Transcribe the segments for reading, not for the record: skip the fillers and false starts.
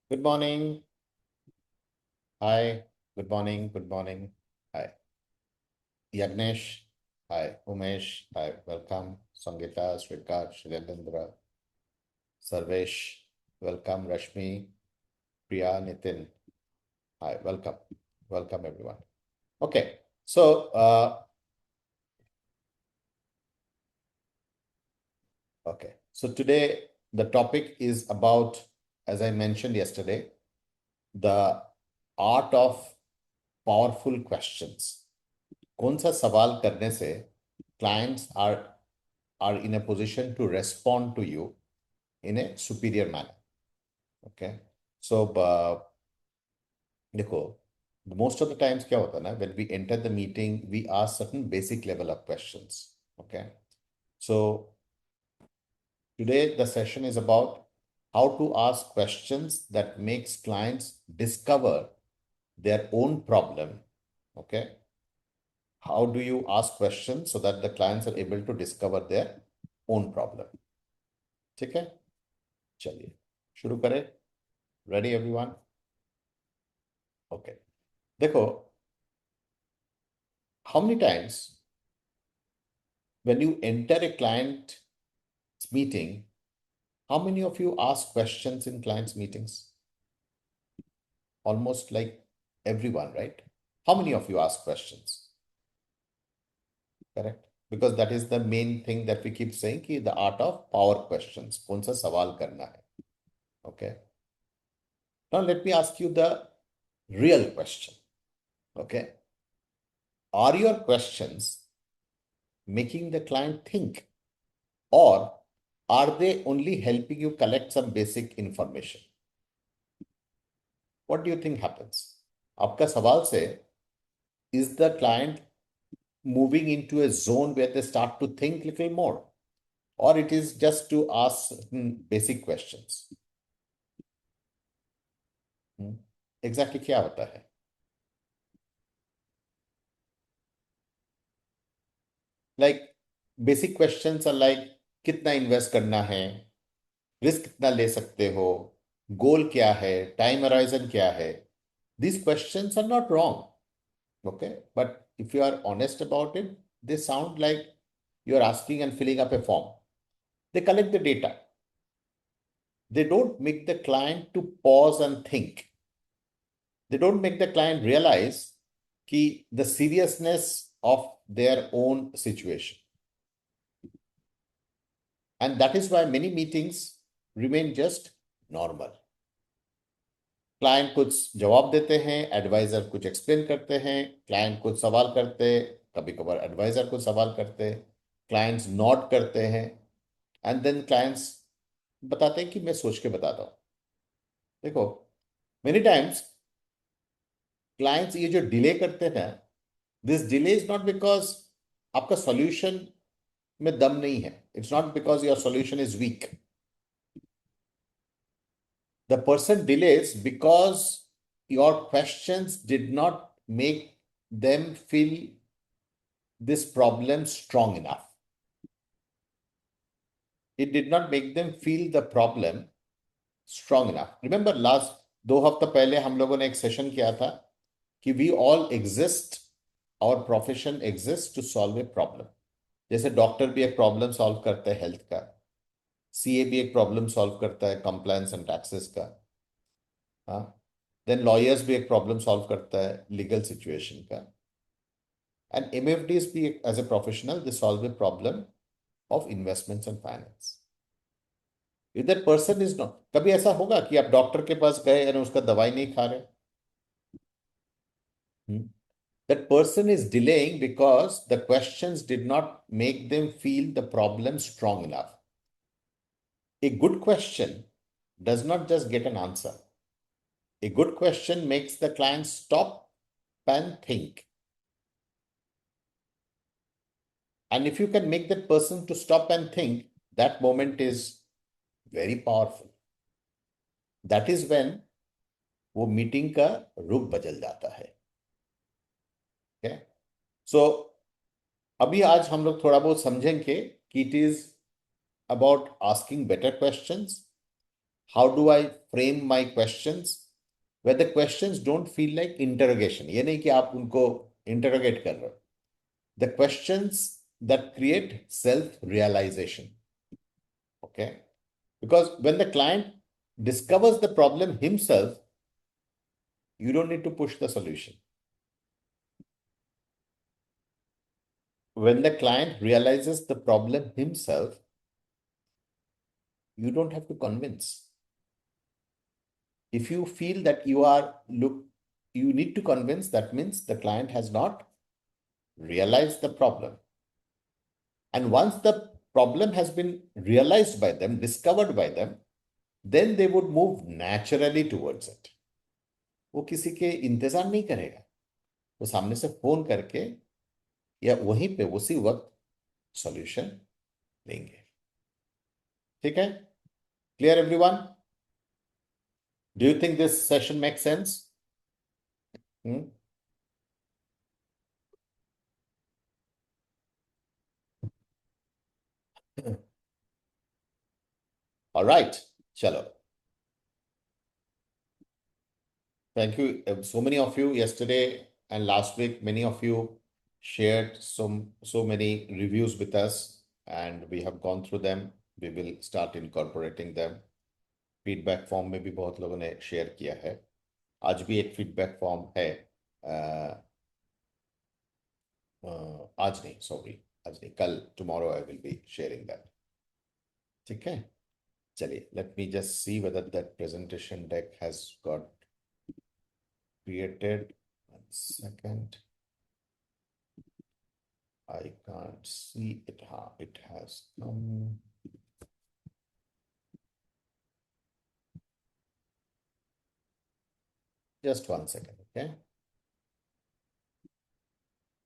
Good morning. Hi. Good morning. Good morning. Hi. Yagnesh. Hi. Umesh. Hi. Welcome. Sangeeta, Srikar, Shilendra, Sarvesh. Welcome. Rashmi, Priya, Nitin. Hi. Welcome. Welcome, everyone. Okay. So today the topic is about, as I mentioned yesterday, the art of powerful questions. कौन सा सवाल करने से clients are in a position to respond to you in a superior manner. Okay. So, देखो, most of the times क्या होता है ना, when we enter the meeting, we ask certain basic level of questions. Okay. So, today the session is about how to ask questions that makes clients discover their own problem. Okay. How do you ask questions so that the clients are able to discover their own problem? ठीक है, चलिए शुरू करें. Ready everyone? Okay. देखो, how many times when you enter a client meeting, how many of you ask questions in clients meetings? Almost like everyone, right? How many of you ask questions? Correct, because that is the main thing that we keep saying, कि the art of power questions. कौन सा सवाल करना है? Okay. Now let me ask you the real question. Okay. Are your questions making the client think, or are they only helping you collect some basic information? What do you think happens? आपका सवाल से is the client moving into a zone where they start to think little more, or it is just to ask basic questions? Exactly क्या होता है? Like basic questions are like कितना invest करना है, risk कितना ले सकते हो, गोल क्या है, टाइम अराइजन क्या है. These questions are not wrong. Okay. But if you are honest about it, they sound like you're asking and filling up a form. They collect the data. They don't make the client to pause and think. They don't make the client realize the seriousness of their own situation. And that is why many meetings remain just normal. Client कुछ जवाब देते हैं, adviser कुछ explain करते हैं, client कुछ सवाल करते, कभी कभार एडवाइजर कुछ सवाल करते, क्लाइंट्स नोट करते हैं, एंड देन क्लाइंट्स बताते हैं कि मैं सोच के बताता हूं. देखो, मेनी टाइम्स क्लाइंट्स ये जो डिले करते हैं, this delay is not because आपका सॉल्यूशन में दम नहीं है. It's not because your solution is weak. The person delays because your questions did not make them feel this problem strong enough. It did not make them feel the problem strong enough. Remember last 2 हफ्ते पहले हम लोगों ने एक session किया था कि we all exist, our profession exists to solve a problem. जैसे डॉक्टर भी एक प्रॉब्लम सॉल्व करता है हेल्थ का, सीए भी एक प्रॉब्लम सॉल्व करता है कंप्लायंस एंड टैक्सेस का, हाँ, देन लॉयर्स भी एक प्रॉब्लम सॉल्व करता है लीगल सिचुएशन का, एंड एमएफडीज भी as a professional they solve a problem of investments and finance. If that person is not, कभी ऐसा होगा कि आप डॉक्टर के पास गए और उसका दवाई नहीं खा रहे? That person is delaying because the questions did not make them feel the problem strong enough. A good question does not just get an answer. A good question makes the client stop and think. And if you can make that person to stop and think, that moment is very powerful. That is when वो meeting का रुख बदल जाता है. Okay? So, अभी आज हम लोग थोड़ा बहुत समझेंगे कि it is about asking better questions How do I frame my questions? Where the questions don't feel like interrogation. ये नहीं कि आप उनको interrogate कर रहे हो. The questions that create self-realization. Okay? Because when the client discovers the problem himself, you don't need to push the solution. When the client realizes the problem himself, you don't have to convince. If you feel that you need to convince, that means the client has not realized the problem. And once the problem has been realized by them, discovered by them, then they would move naturally towards it. वो किसी के इंतजार नहीं करेगा, वो सामने से phone करके या वहीं पे उसी वक्त सॉल्यूशन देंगे. ठीक है? Clear everyone? Do you think this session make sense? Alright, चलो. Thank you. So many of you yesterday and last week, many of you shared so many reviews with us, and we have gone through them. We will start incorporating them. Feedback form में भी बहुत लोगों ने share किया है. आज भी एक फीडबैक फॉर्म है. आज नहीं, सॉरी, आज नहीं, कल, tomorrow I will be sharing that. ठीक है, चलिए. Let me just see whether that presentation deck has got created. 1 second. I can't see it. It has come. Just 1 second, okay?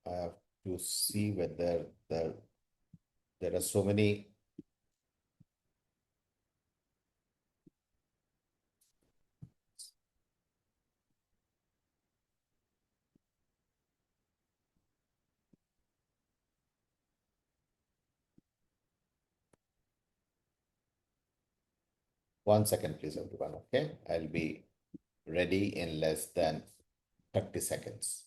I have to see whether there are so many. One second, please, everyone, okay? I'll be ready in less than 30 seconds.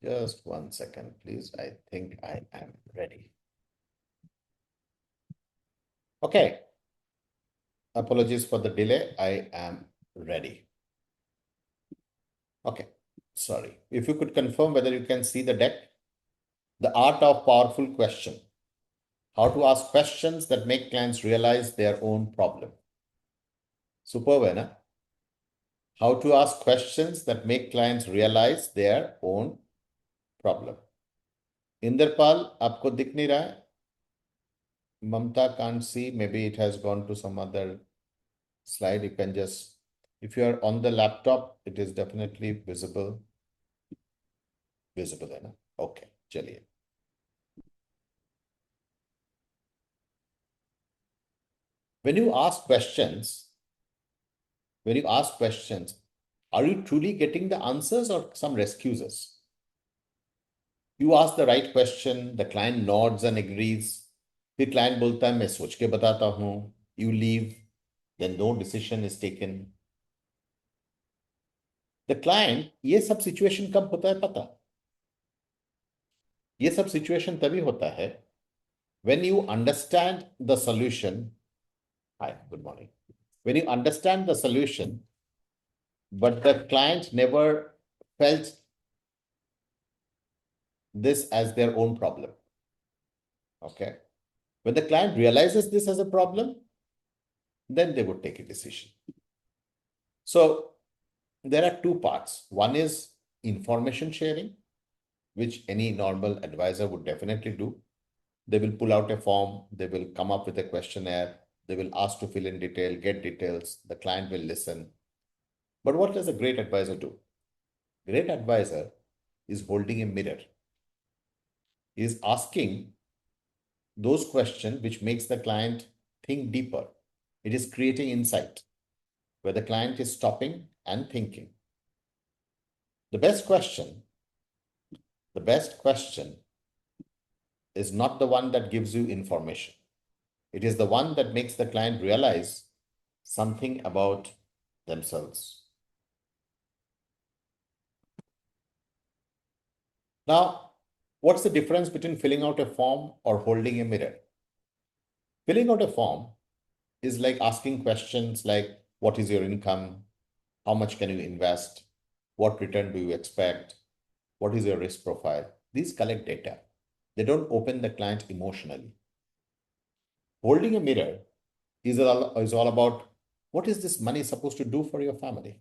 Just 1 second, please. I think I am ready. Okay. Apologies for the delay. I am ready. Okay. Sorry. If you could confirm whether you can see the deck. The art of powerful question. How to ask questions that make clients realize their own problem. Superb है ना? How to ask questions that make clients realize their own problem. Inderpal, आपको दिख नहीं रहा है? Mamta can't see. Maybe it has gone to some other slide. You can just, if you are on the laptop, it is definitely visible. Visible है ना? Okay, चलिए. When you ask questions, are you truly getting the answers or some excuses? You ask the right question, the client nods and agrees. फिर client बोलता है मैं सोच के बताता हूँ. You leave, then no decision is taken. The client, ये सब situation कब होता है पता? ये सब situation तभी होता है when you understand the solution. Hi, good morning. When you understand the solution, but the client never felt this as their own problem. Okay. When the client realizes this as a problem, then they would take a decision. So there are two parts. One is information sharing, which any normal advisor would definitely do. They will pull out a form, they will come up with a questionnaire, they will ask to fill in detail, get details, the client will listen. But what does a great advisor do? Great advisor is holding a mirror, is asking those questions which makes the client think deeper. It is creating insight where the client is stopping and thinking. The best question, the best question is not the one that gives you information. It is the one that makes the client realize something about themselves. Now, what's the difference between filling out a form or holding a mirror? Filling out a form is like asking questions like, what is your income? How much can you invest? What return do you expect? What is your risk profile? These collect data. They don't open the client emotionally. Holding a mirror is all about, what is this money supposed to do for your family?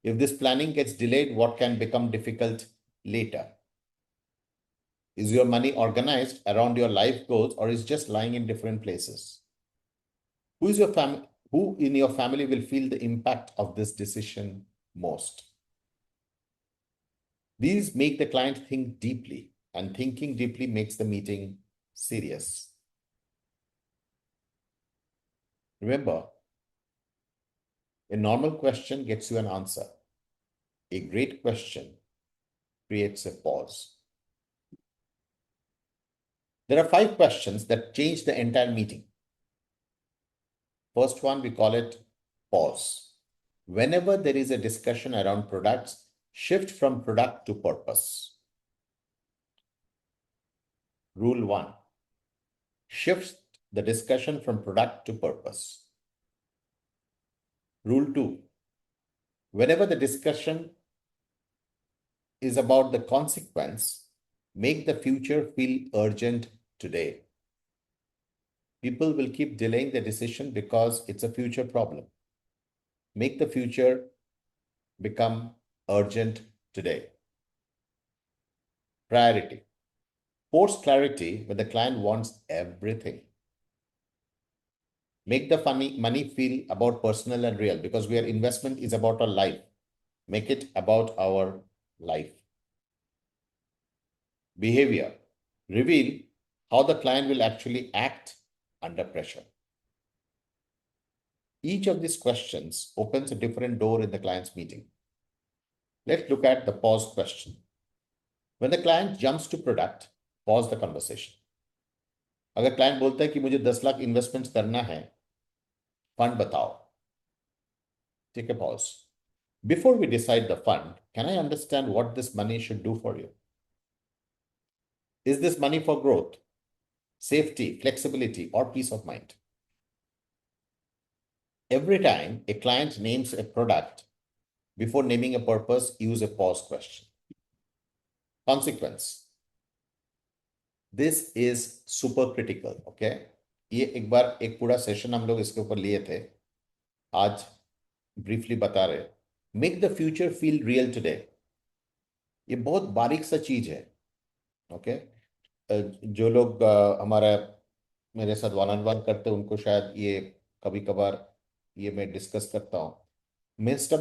If this planning gets delayed, what can become difficult later? Is your money organized around your life goals, or is just lying in different places? Who is your family? Who in your family will feel the impact of this decision most? These make the client think deeply, and thinking deeply makes the meeting serious. Remember, a normal question gets you an answer. A great question creates a pause. There are 5 questions that change the entire meeting. First one, we call it pause. Whenever there is a discussion around products, shift from product to purpose. Rule 1, shift the discussion from product to purpose. Rule 2, whenever the discussion is about the consequence, make the future feel urgent today. People will keep delaying the decision because it's a future problem. Make the future become urgent today. Priority. Force clarity when the client wants everything. Make the money feel about personal and real, because our investment is about our life. Make it about our life. Behavior. Reveal how the client will actually act under pressure. Each of these questions opens a different door in the client's meeting. Let's look at the pause question. When the client jumps to product, pause the conversation. अगर client बोलता है कि मुझे 10 lakh investment करना है, fund बताओ. Take a pause. Before we decide the fund, can I understand what this money should do for you? Is this money for growth, safety, flexibility, or peace of mind? Every time a client names a product, before naming a purpose, use a pause question. Consequence. This is super critical, okay? ये एक बार एक पूरा session हम लोग इसके ऊपर लिए थे, आज ब्रीफली बता रहे. Make the future feel real today. ये बहुत बारीक सा चीज है, ओके? जो लोग हमारा मेरे साथ वन ऑन वन करते हैं, उनको शायद ये कभी कभार ये मैं डिस्कस करता हूँ. Most of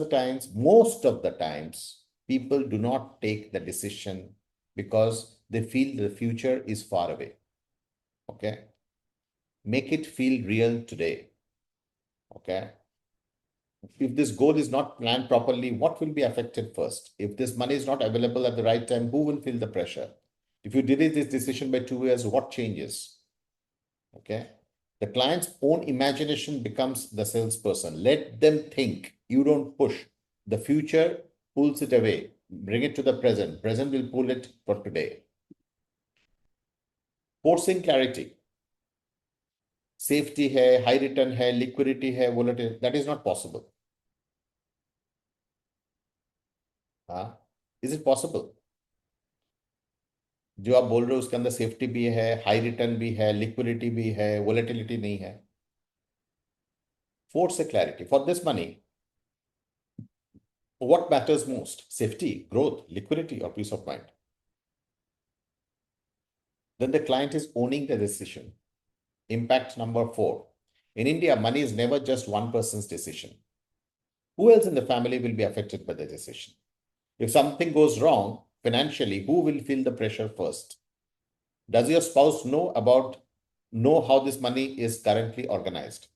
the times, people do not take the decision because they feel the future is far away. Okay? Make it feel real today. Okay? If this goal is not planned properly, what will be affected first? If this money is not available at the right time, who will feel the pressure? If you delay this decision by 2 years, what changes? Okay? The client's own imagination becomes the salesperson. Let them think. You don't push. The future pulls it away. Bring it to the present. Present will pull it for today. Forcing clarity. Safety hai, high return hai, liquidity hai, volatility. That is not possible. Is it possible? जो आप बोल रहे हो उसके अंदर safety भी है, high return भी है, लिक्विडिटी भी है, वोलेटिलिटी नहीं है. Force a clarity. For this money, what matters most? Safety, growth, liquidity, or peace of mind? then the client is owning the decision. Impact number 4. In India, money is never just one person's decision. Who else in the family will be affected by the decision? If something goes wrong financially, who will feel the pressure first? Does your spouse know how this money is currently organized?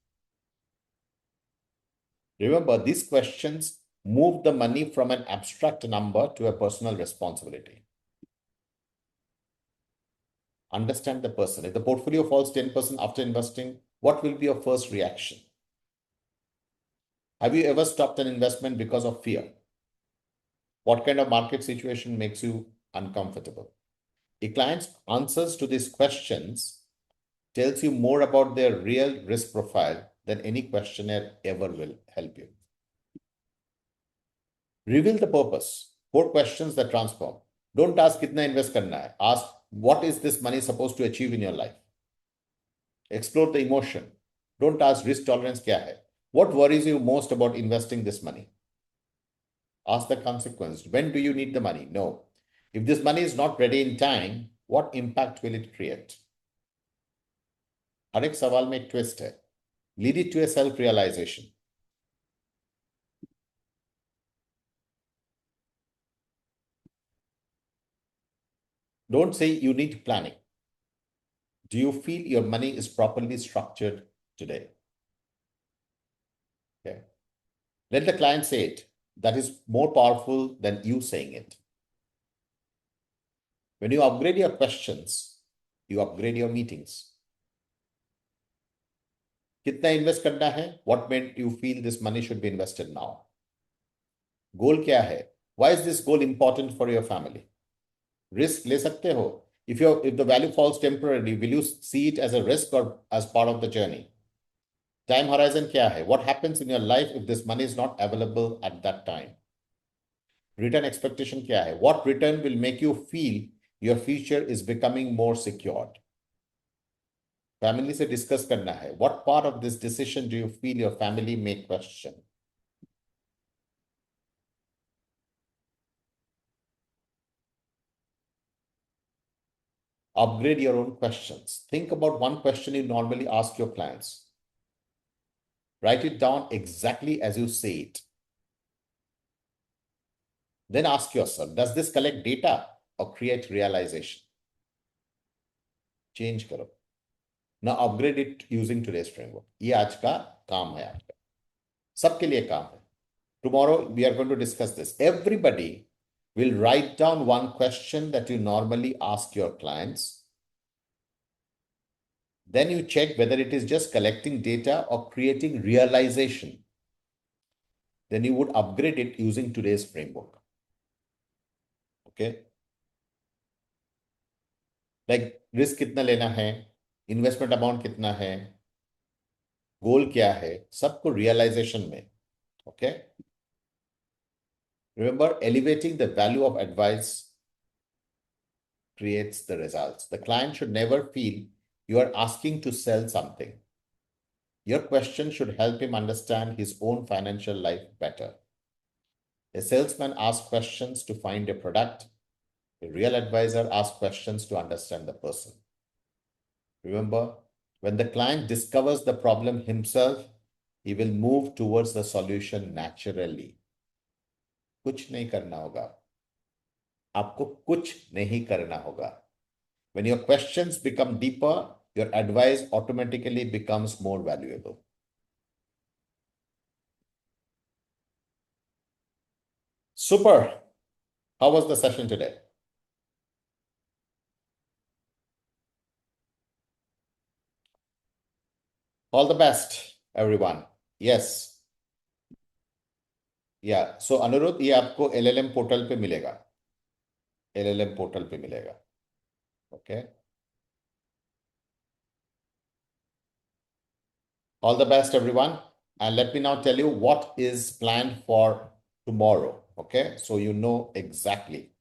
Remember, these questions move the money from an abstract number to a personal responsibility. Understand the person. If the portfolio falls 10% after investing, what will be your first reaction? Have you ever stopped an investment because of fear? What kind of market situation makes you uncomfortable? A client's answers to these questions tells you more about their real risk profile than any questionnaire ever will help you. Reveal the purpose. 4 questions that transform. Don't ask kitna invest karna hai. Ask what is this money supposed to achieve in your life. Explore the emotion. Don't ask risk tolerance kya hai. What worries you most about investing this money? Ask the consequence. When do you need the money? No. If this money is not ready in time, what impact will it create? हर एक सवाल में एक twist है. Lead it to a self-realization. Don't say you need planning. Do you feel your money is properly structured today? Okay. Let the client say it. That is more powerful than you saying it. When you upgrade your questions, you upgrade your meetings. कितना invest करना है? What made you feel this money should be invested now? Goal क्या है? Why is this goal important for your family? Risk ले सकते हो. If the value falls temporarily, will you see it as a risk or as part of the journey? Time horizon क्या है? What happens in your life if this money is not available at that time? Return expectation क्या है? What return will make you feel your future is becoming more secured? Family से discuss करना है. What part of this decision do you feel your family may question? Upgrade your own questions. Think about one question you normally ask your clients. Write it down exactly as you say it. Then ask yourself, does this collect data or create realization? Change करो. Now upgrade it using today's framework. ये आज का काम है आपका. सबके लिए काम है. Tomorrow we are going to discuss this. Everybody will write down one question that you normally ask your clients. Then you check whether it is just collecting data or creating realization. Then you would upgrade it using today's framework. Okay? Like risk कितना लेना है, investment amount कितना है, goal क्या है, सबको realization में. Okay? Remember, elevating the value of advice creates the results. The client should never feel you are asking to sell something. Your question should help him understand his own financial life better. A salesman asks questions to find a product. A real advisor asks questions to understand the person. Remember, when the client discovers the problem himself, he will move towards the solution naturally. कुछ नहीं करना होगा. आपको कुछ नहीं करना होगा. When your questions become deeper, your advice automatically becomes more valuable. Super. How was the session today? All the best, everyone. Yes. Yeah. So Anirudh, ये आपको LLM पोर्टल पे मिलेगा. LLM पोर्टल पे मिलेगा. Okay. All the best, everyone. And let me now tell you what is planned for tomorrow. Okay. So you know exactly.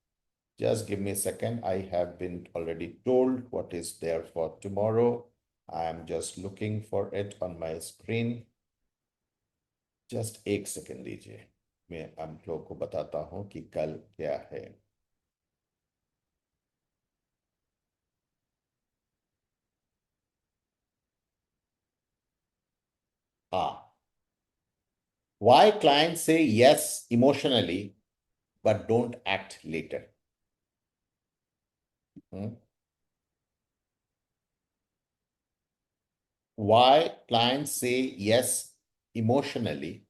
Just give me a second. I have been already told what is there for tomorrow. I am just looking for it on my screen. Just एक second दीजिए. मैं आप लोगों को बताता हूं कि कल क्या है. Ah, why clients say yes emotionally but don't act later? Hmm? Why clients say yes emotionally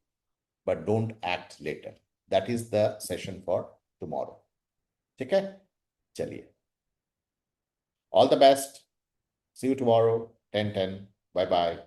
but don't act later? That is the session for tomorrow. ठीक है? चलिए. All the best. See you tomorrow, 10:10. Bye bye.